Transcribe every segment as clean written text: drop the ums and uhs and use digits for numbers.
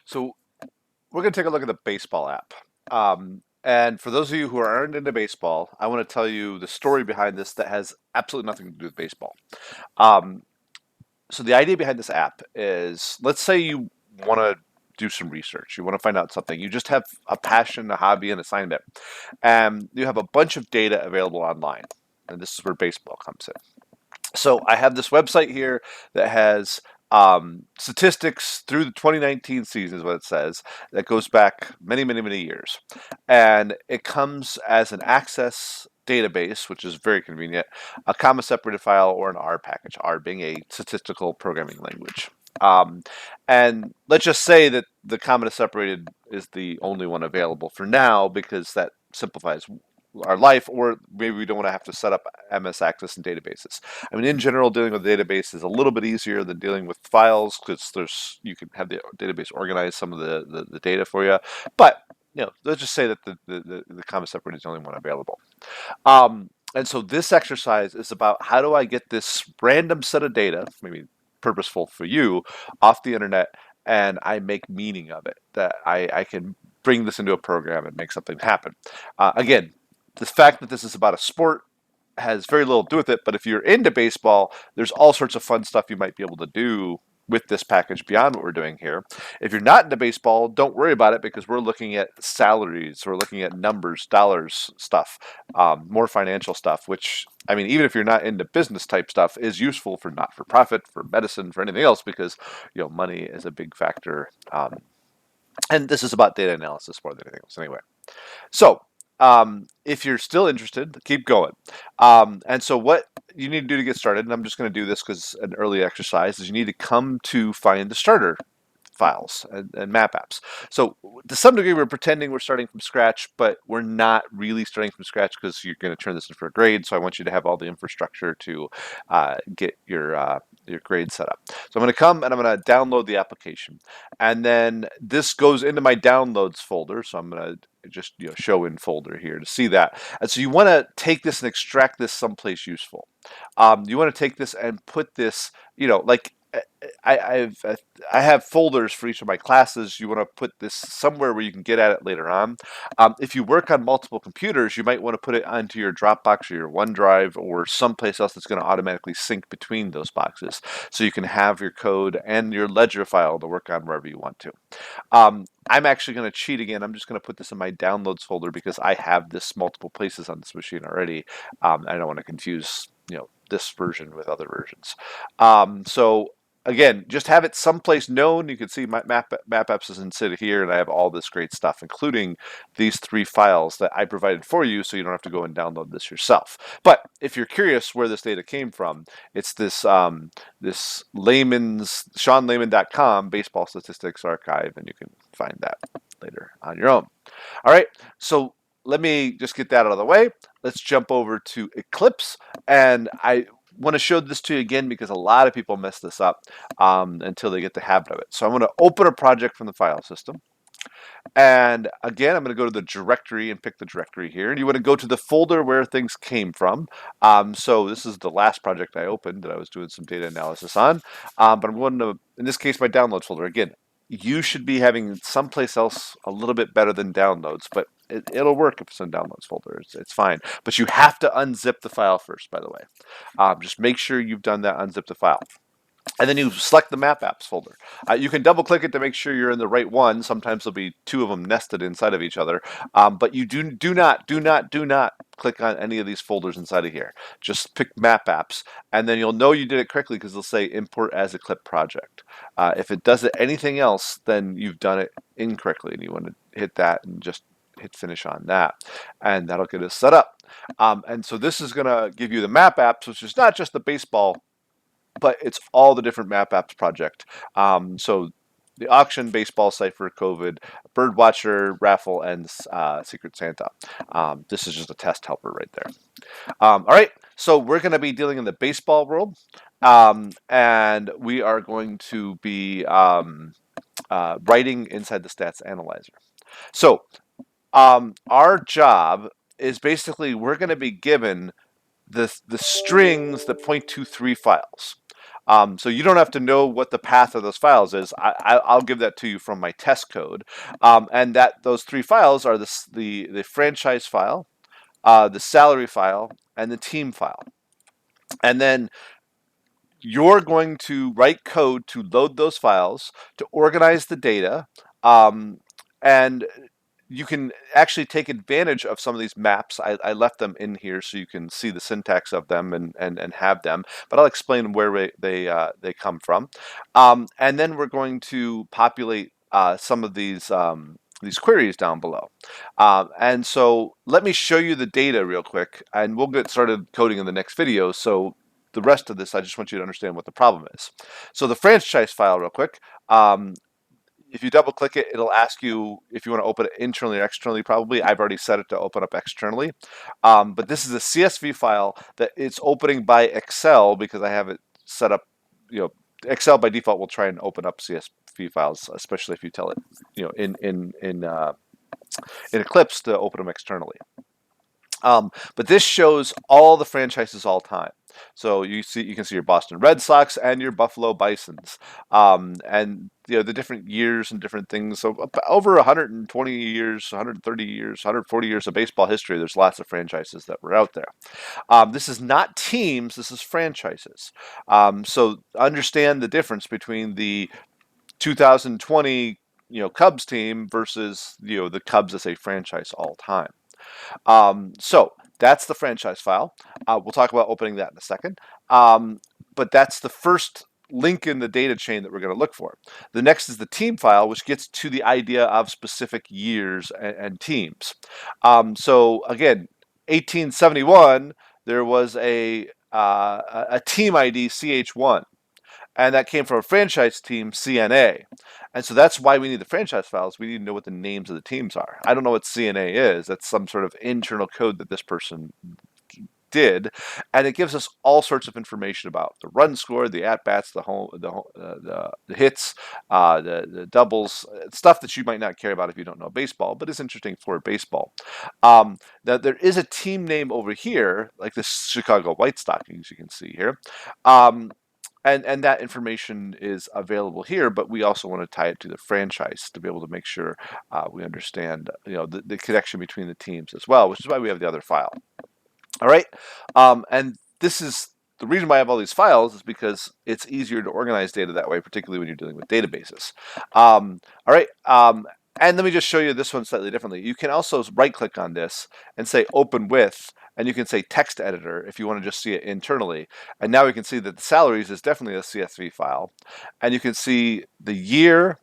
So we're going to take a look at the baseball app. And for those of you who aren't into baseball, I want to tell you the story behind this that has absolutely nothing to do with baseball. Um, so the idea behind this app is, let's say you want to do some research, you want to find out something, you just have a passion, a hobby, an assignment, and you have a bunch of data available online. And this is where baseball comes in. So I have this website here that has statistics through the 2019 season, is what it says, that goes back many, many, many years. And it comes as an Access database, which is very convenient, a comma separated file, or an R package, R being a statistical programming language. Um, and let's just say that the comma separated is the only one available for now because that simplifies our life, or maybe we don't want to have to set up MS Access and databases. I mean, in general, dealing with a database is a little bit easier than dealing with files because you can have the database organize some of the data for you. But let's just say that the comma separator is the only one available. And so this exercise is about how do I get this random set of data, maybe purposeful for you, off the internet, and I make meaning of it. That I can bring this into a program and make something happen. Again, the fact that this is about a sport has very little to do with it, but if you're into baseball, there's all sorts of fun stuff you might be able to do with this package beyond what we're doing here. If you're not into baseball, don't worry about it because we're looking at salaries, we're looking at numbers, dollars stuff, more financial stuff, which, I mean, even if you're not into business type stuff, is useful for not for profit, for medicine, for anything else, because money is a big factor. And this is about data analysis more than anything else, anyway. So, if you're still interested, keep going. And so, what you need to do to get started, and I'm just going to do this because an early exercise, is you need to come to find the starter files and map apps. So to some degree, we're pretending we're starting from scratch, but we're not really starting from scratch because you're going to turn this in for a grade. So I want you to have all the infrastructure to get your grade set up. So I'm going to come and I'm going to download the application, and then this goes into my downloads folder. So I'm going to just show in folder here to see that. And so you want to take this and extract this someplace useful. You want to take this and put this, like I've I have folders for each of my classes. You want to put this somewhere where you can get at it later on. If you work on multiple computers, you might want to put it onto your Dropbox or your OneDrive or someplace else that's going to automatically sync between those boxes, so you can have your code and your ledger file to work on wherever you want to. I'm actually going to cheat again. I'm just going to put this in my downloads folder because I have this multiple places on this machine already. I don't want to confuse this version with other versions. So again, just have it someplace known. You can see my map apps is instead here, and I have all this great stuff, including these 3 files that I provided for you, so you don't have to go and download this yourself. But if you're curious where this data came from, it's this Layman's SeanLayman.com baseball statistics archive, and you can find that later on your own. All right, so let me just get that out of the way. Let's jump over to Eclipse, and I want to show this to you again because a lot of people mess this up until they get the habit of it. So I'm going to open a project from the file system. And again, I'm going to go to the directory and pick the directory here. And you want to go to the folder where things came from. So this is the last project I opened that I was doing some data analysis on. But I'm going to, in this case, my downloads folder. Again, you should be having someplace else a little bit better than downloads, but it'll work if it's in downloads folder. It's fine. But you have to unzip the file first, by the way. Just make sure you've done that, unzip the file. And then you select the map apps folder. You can double click it to make sure you're in the right one. Sometimes there'll be 2 of them nested inside of each other. But you do not click on any of these folders inside of here. Just pick map apps, and then you'll know you did it correctly because they'll say import as Eclipse project. If it does it anything else, then you've done it incorrectly, and you want to hit that and just hit finish on that, and that'll get us set up. And so this is going to give you the map apps, which is not just the baseball, but it's all the different map apps project. So the auction, baseball, cipher, COVID, birdwatcher, raffle, and secret Santa. This is just a test helper right there. All right, so we're going to be dealing in the baseball world, and we are going to be writing inside the stats analyzer. So our job is basically we're going to be given the strings that point to 3 files. So you don't have to know what the path of those files is. I'll give that to you from my test code. And that those three files are the franchise file, the salary file, and the team file. And then you're going to write code to load those files to organize the data. Um, and you can actually take advantage of some of these maps. I left them in here so you can see the syntax of them and have them, but I'll explain where they come from. And then we're going to populate some of these queries down below. And so let me show you the data real quick, and we'll get started coding in the next video. So the rest of this, I just want you to understand what the problem is. So the franchise file real quick. If you double click it, it'll ask you if you want to open it internally or externally, probably. I've already set it to open up externally. But this is a CSV file that it's opening by Excel because I have it set up, Excel by default will try and open up CSV files, especially if you tell it, in Eclipse to open them externally. But this shows all the franchises all time. So you can see your Boston Red Sox and your Buffalo Bisons, and the different years and different things. So over 120 years, 130 years, 140 years of baseball history, there's lots of franchises that were out there. This is not teams. This is franchises. So understand the difference between the 2020 Cubs team versus the Cubs as a franchise all time. So that's the franchise file. We'll talk about opening that in a second. But that's the first link in the data chain that we're going to look for. The next is the team file, which gets to the idea of specific years and teams. So again, 1871, there was a team ID CH1, and that came from a franchise team CNA. And so that's why we need the franchise files. We need to know what the names of the teams are. I don't know what CNA is. That's some sort of internal code that this person did, and it gives us all sorts of information about the run score, the at bats, the hits, the doubles, stuff that you might not care about if you don't know baseball, but is interesting for baseball. Now there is a team name over here, like the Chicago White Stockings, you can see here. And that information is available here, but we also want to tie it to the franchise to be able to make sure we understand, the connection between the teams as well, which is why we have the other file. All right, and this is the reason why I have all these files is because it's easier to organize data that way, particularly when you're dealing with databases. All right, and let me just show you this one slightly differently. You can also right-click on this and say Open With, and you can say Text Editor if you want to just see it internally. And now we can see that the salaries is definitely a CSV file, and you can see the year,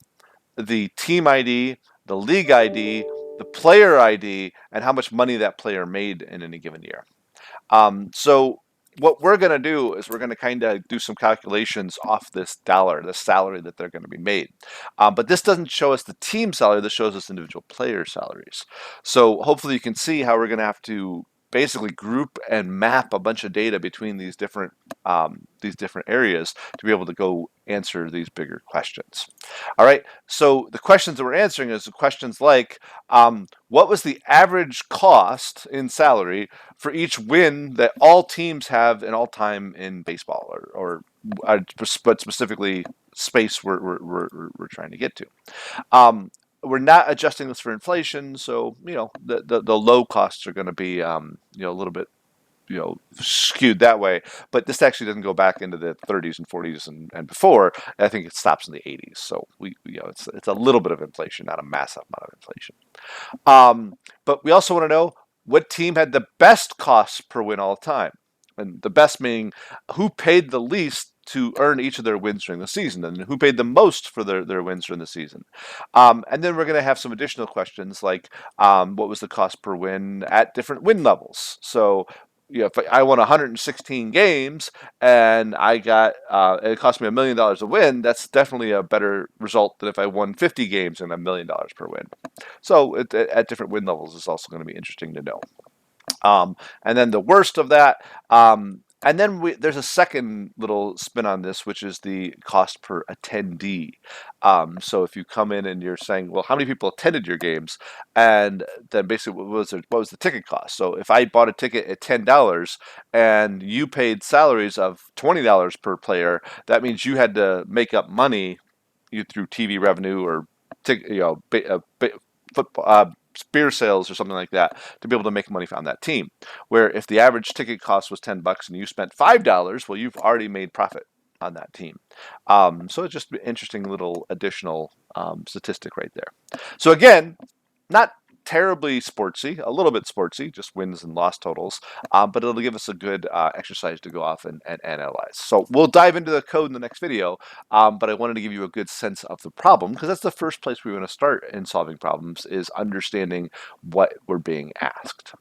the team ID, the league ID, the player ID, and how much money that player made in any given year. So what we're going to do is we're going to kind of do some calculations off this dollar, the salary that they're going to be made. But this doesn't show us the team salary. This shows us individual player salaries. So hopefully you can see how we're going to have to basically group and map a bunch of data between these different areas to be able to go answer these bigger questions. All right, so the questions that we're answering is questions like, what was the average cost in salary for each win that all teams have in all time in baseball, but specifically space we're trying to get to. We're not adjusting this for inflation, so the low costs are going to be a little bit skewed that way. But this actually doesn't go back into the 30s and 40s and before. I think it stops in the 80s. So it's a little bit of inflation, not a massive amount of inflation. But we also want to know what team had the best costs per win all the time, and the best meaning who paid the least to earn each of their wins during the season, and who paid the most for their wins during the season. And then we're going to have some additional questions like what was the cost per win at different win levels. So if I won 116 games and I got it cost me $1 million to win, that's definitely a better result than if I won 50 games and $1 million per win. So at different win levels is also going to be interesting to know. And then the worst of that And then there's a second little spin on this, which is the cost per attendee. So if you come in and you're saying, well, how many people attended your games? And then basically, what was the ticket cost? So if I bought a ticket at $10 and you paid salaries of $20 per player, that means you had to make up money you through TV revenue or football, beer sales or something like that to be able to make money on that team. Where if the average ticket cost was $10 and you spent $5, well, you've already made profit on that team. So it's just an interesting little additional statistic right there. So again, not terribly sportsy, a little bit sportsy, just wins and loss totals, but it'll give us a good exercise to go off and analyze. So we'll dive into the code in the next video, but I wanted to give you a good sense of the problem because that's the first place we want to start in solving problems is understanding what we're being asked.